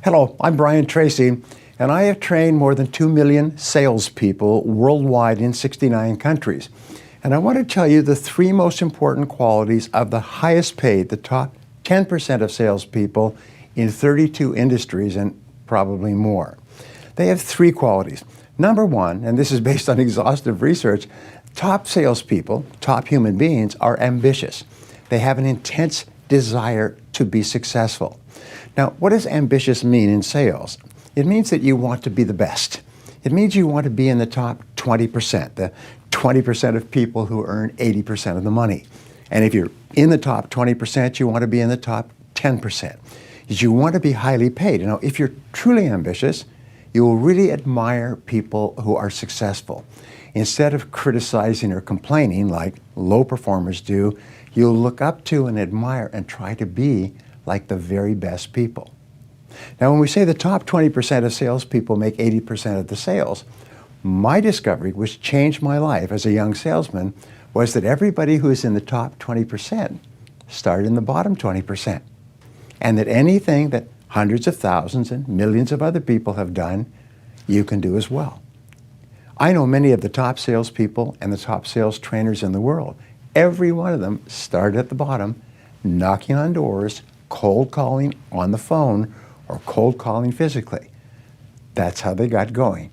Hello, I'm Brian Tracy, and I have trained more than 2 million salespeople worldwide in 69 countries. And I want to tell you the 3 most important qualities of the highest paid, the top 10% of salespeople in 32 industries and probably more. They have 3 qualities. Number 1, and this is based on exhaustive research, top salespeople, top human beings, are ambitious. They have an intense desire to be successful. Now, what does ambitious mean in sales? It means that you want to be the best. It means you want to be in the top 20%, the 20% of people who earn 80% of the money. And if you're in the top 20%, you want to be in the top 10%. You want to be highly paid. Now, if you're truly ambitious, you will really admire people who are successful. Instead of criticizing or complaining like low performers do, you'll look up to and admire and try to be like the very best people. Now, when we say the top 20% of salespeople make 80% of the sales, my discovery, which changed my life as a young salesman, was that everybody who is in the top 20% started in the bottom 20%. And that anything that hundreds of thousands and millions of other people have done, you can do as well. I know many of the top salespeople and the top sales trainers in the world. Every one of them started at the bottom, knocking on doors, cold calling on the phone, or cold calling physically. That's how they got going.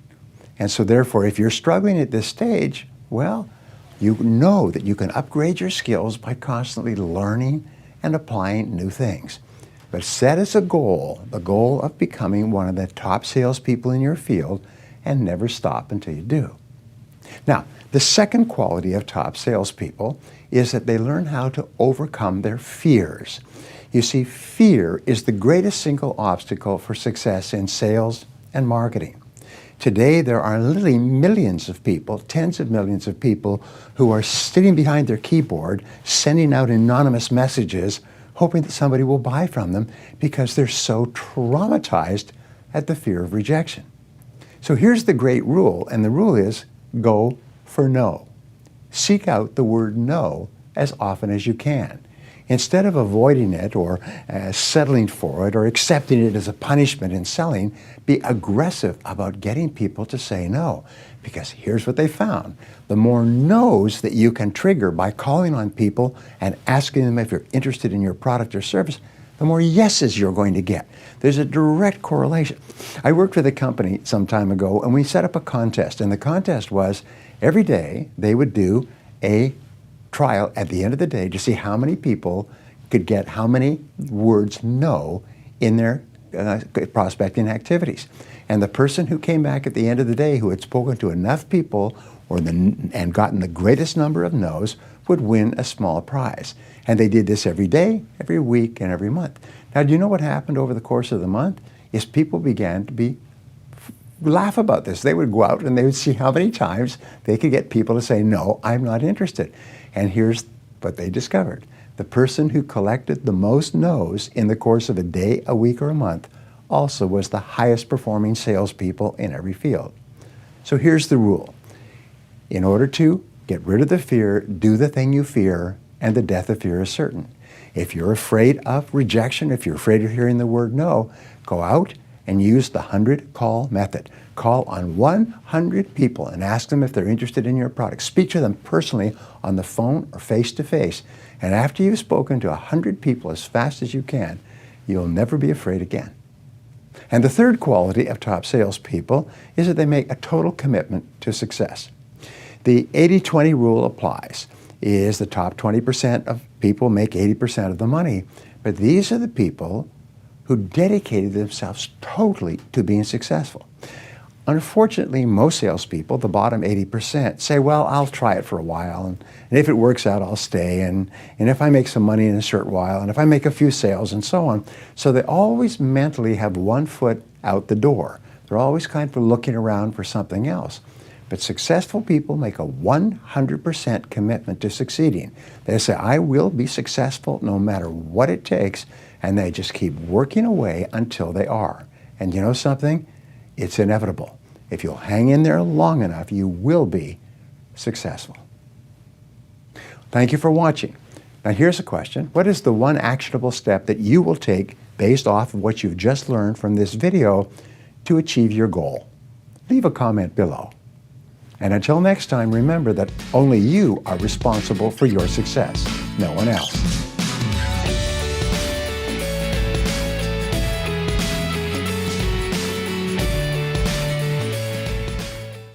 And so therefore, if you're struggling at this stage, well, you know that you can upgrade your skills by constantly learning and applying new things. But set as a goal, the goal of becoming one of the top salespeople in your field, and never stop until you do. Now, the second quality of top salespeople is that they learn how to overcome their fears. You see, fear is the greatest single obstacle for success in sales and marketing. Today, there are literally millions of people, tens of millions of people, who are sitting behind their keyboard, sending out anonymous messages, hoping that somebody will buy from them because they're so traumatized at the fear of rejection. So here's the great rule, and the rule is go for no. Seek out the word no as often as you can. Instead of avoiding it or settling for it or accepting it as a punishment in selling, be aggressive about getting people to say no. Because here's what they found. The more no's that you can trigger by calling on people and asking them if you're interested in your product or service, the more yeses you're going to get. There's a direct correlation. I worked with a company some time ago, and we set up a contest. And the contest was every day they would do a trial at the end of the day to see how many people could get how many words no in their prospecting activities. And the person who came back at the end of the day who had spoken to enough people and gotten the greatest number of no's would win a small prize. And they did this every day, every week, and every month. Now, do you know what happened over the course of the month? Is people began to laugh about this. They would go out and they would see how many times they could get people to say, no, I'm not interested. And here's what they discovered. The person who collected the most no's in the course of a day, a week, or a month also was the highest performing salespeople in every field. So here's the rule. In order to get rid of the fear, do the thing you fear, and the death of fear is certain. If you're afraid of rejection, if you're afraid of hearing the word no, go out and use the 100 call method. Call on 100 people and ask them if they're interested in your product. Speak to them personally on the phone or face-to-face. And after you've spoken to 100 people as fast as you can, you'll never be afraid again. And the third quality of top salespeople is that they make a total commitment to success. The 80-20 rule applies. Is the top 20% of people make 80% of the money. But these are the people who dedicated themselves totally to being successful. Unfortunately, most salespeople, the bottom 80%, say, well, I'll try it for a while, and if it works out, I'll stay, and if I make some money in a short while, and if I make a few sales, and so on. So they always mentally have one foot out the door. They're always kind of looking around for something else. But successful people make a 100% commitment to succeeding. They say, I will be successful no matter what it takes, and they just keep working away until they are. And you know something? It's inevitable. If you'll hang in there long enough, you will be successful. Thank you for watching. Now here's a question. What is the one actionable step that you will take based off of what you've just learned from this video to achieve your goal? Leave a comment below. And until next time, remember that only you are responsible for your success, no one else.